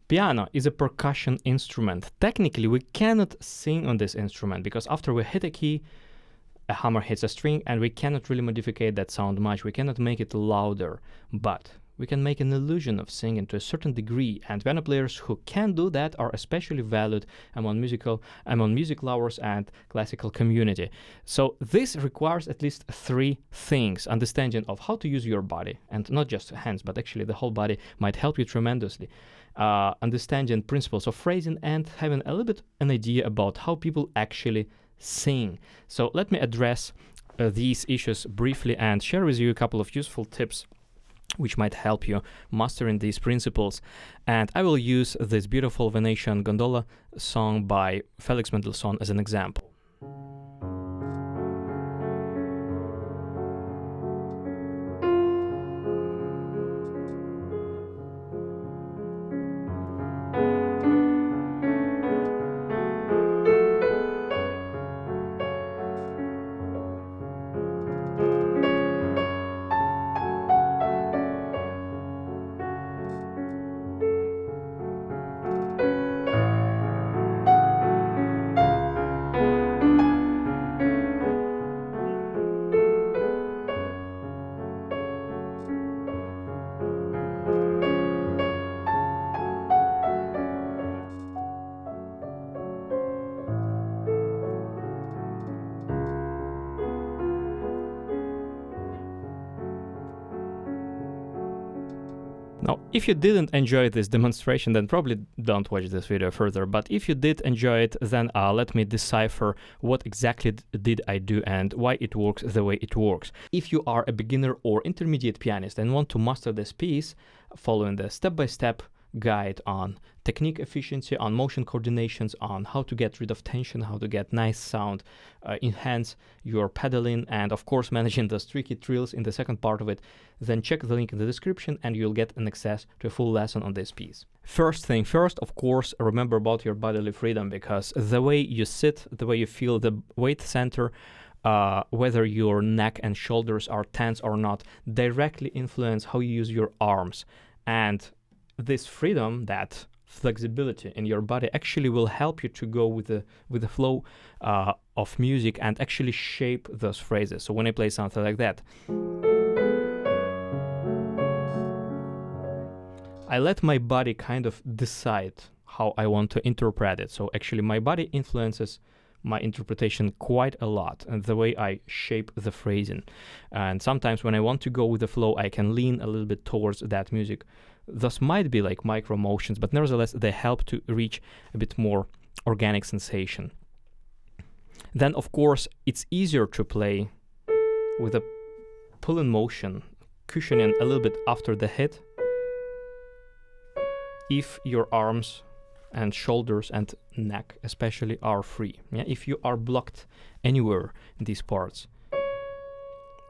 Piano is a percussion instrument. Technically, we cannot sing on this instrument because after we hit a key, a hammer hits a string, and we cannot really modify that sound much. We cannot make it louder, but we can make an illusion of singing to a certain degree, and piano players who can do that are especially valued among music lovers and classical community. So this requires at least three things: understanding of how to use your body, and not just hands, but actually the whole body might help you tremendously. Understanding principles of phrasing and having a little bit an idea about how people actually sing. So let me address these issues briefly and share with you a couple of useful tips which might help you mastering these principles. And I will use this beautiful Venetian gondola song by Felix Mendelssohn as an example. Now, if you didn't enjoy this demonstration, then probably don't watch this video further. But if you did enjoy it, then let me decipher what exactly did I do and why it works the way it works. If you are a beginner or intermediate pianist and want to master this piece, following the step-by-step guide on technique efficiency, on motion coordinations, on how to get rid of tension, how to get nice sound, enhance your pedaling, and of course managing those tricky trills in the second part of it, then check the link in the description and you'll get an access to a full lesson on this piece. First thing first, of course, remember about your bodily freedom, because the way you sit, the way you feel the weight center, whether your neck and shoulders are tense or not, directly influence how you use your arms. And this freedom, that flexibility in your body actually will help you to go with the flow of music and actually shape those phrases. So when I play something like that, I let my body kind of decide how I want to interpret it. So actually my body influences my interpretation quite a lot, and the way I shape the phrasing. And sometimes when I want to go with the flow, I can lean a little bit towards that music. Thus might be like micro motions, but nevertheless they help to reach a bit more organic sensation. Then of course it's easier to play with a pull-in motion, cushioning a little bit after the hit, if your arms and shoulders and neck especially are free. Yeah? If you are blocked anywhere in these parts,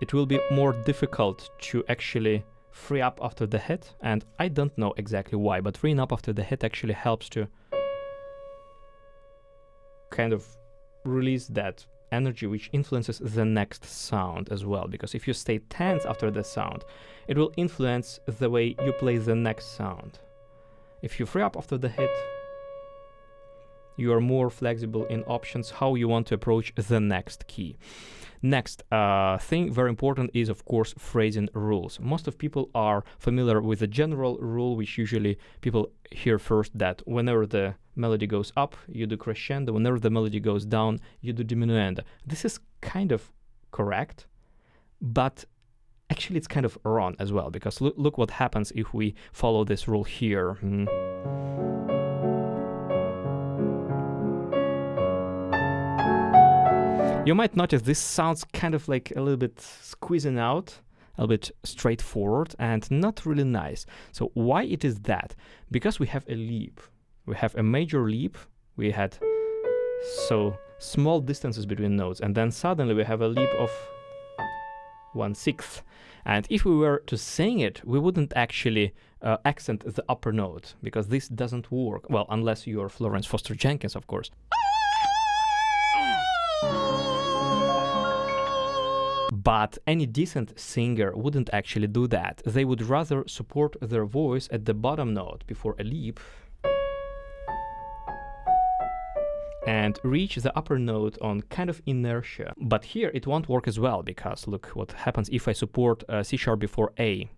it will be more difficult to actually free up after the hit, and I don't know exactly why, but freeing up after the hit actually helps to kind of release that energy which influences the next sound as well, because if you stay tense after the sound, it will influence the way you play the next sound. If you free up after the hit, you are more flexible in options how you want to approach the next key. Next thing, very important, is of course phrasing rules. Most of people are familiar with the general rule, which usually people hear first, that whenever the melody goes up, you do crescendo, whenever the melody goes down, you do diminuendo. This is kind of correct, but actually it's kind of wrong as well, because look what happens if we follow this rule here. You might notice this sounds kind of like a little bit squeezing out, a little bit straightforward and not really nice. So why it is that? Because we have a leap. We have a major leap. We had so small distances between notes, and then suddenly we have a leap of 1/6. And if we were to sing it, we wouldn't actually accent the upper note, because this doesn't work. Well, unless you're Florence Foster Jenkins, of course. But any decent singer wouldn't actually do that. They would rather support their voice at the bottom note before a leap and reach the upper note on kind of inertia. But here it won't work as well, because look what happens if I support C sharp before A.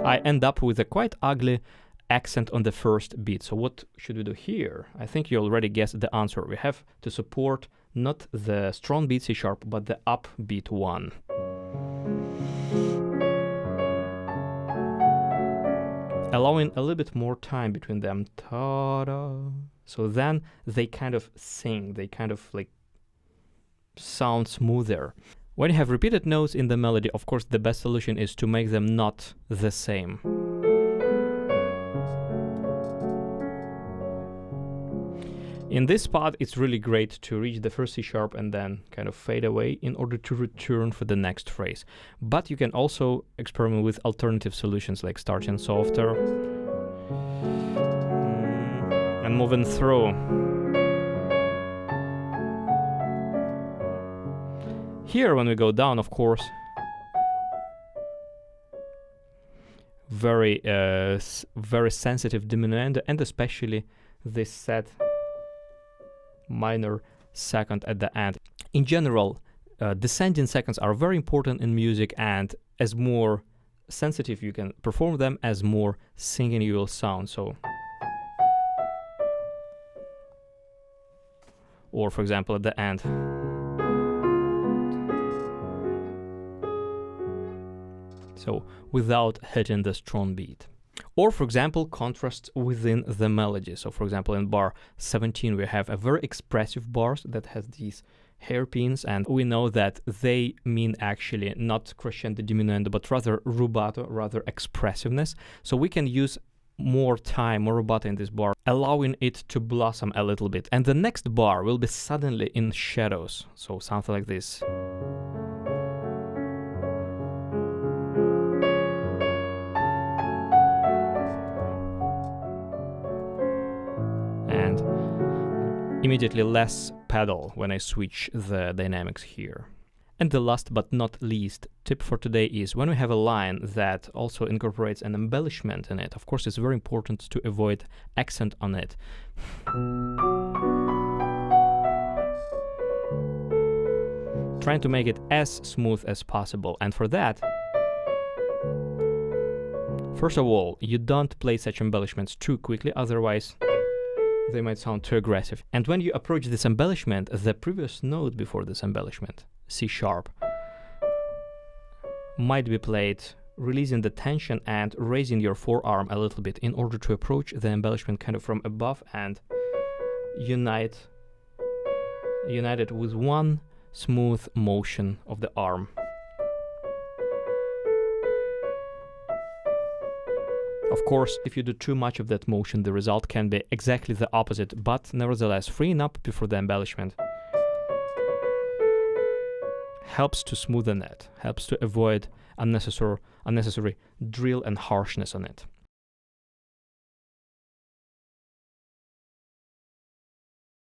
I end up with a quite ugly accent on the first beat. So what should we do here? I think you already guessed the answer. We have to support not the strong beat C sharp, but the upbeat one. Allowing a little bit more time between them. Ta-da. So then they kind of sing, they kind of like sound smoother. When you have repeated notes in the melody, of course, the best solution is to make them not the same. In this spot, it's really great to reach the first C sharp and then kind of fade away in order to return for the next phrase. But you can also experiment with alternative solutions like starting softer and moving through. Here, when we go down, of course, very sensitive diminuendo, and especially this set minor second at the end. In general, descending seconds are very important in music, and as more sensitive you can perform them, as more singing you will sound. So, or for example at the end. So without hitting the strong beat. Or, for example, contrasts within the melody. So, for example, in bar 17, we have a very expressive bars that has these hairpins, and we know that they mean actually not crescendo diminuendo, but rather rubato, rather expressiveness. So we can use more time, more rubato in this bar, allowing it to blossom a little bit. And the next bar will be suddenly in shadows. So something like this. Immediately less pedal when I switch the dynamics here. And the last but not least tip for today is when we have a line that also incorporates an embellishment in it, of course it's very important to avoid accent on it. Trying to make it as smooth as possible, and for that, first of all, you don't play such embellishments too quickly, otherwise they might sound too aggressive. And when you approach this embellishment, the previous note before this embellishment, C sharp, might be played, releasing the tension and raising your forearm a little bit in order to approach the embellishment kind of from above and unite it with one smooth motion of the arm. Of course, if you do too much of that motion, the result can be exactly the opposite, but nevertheless, freeing up before the embellishment helps to smoothen it, helps to avoid unnecessary drill and harshness on it.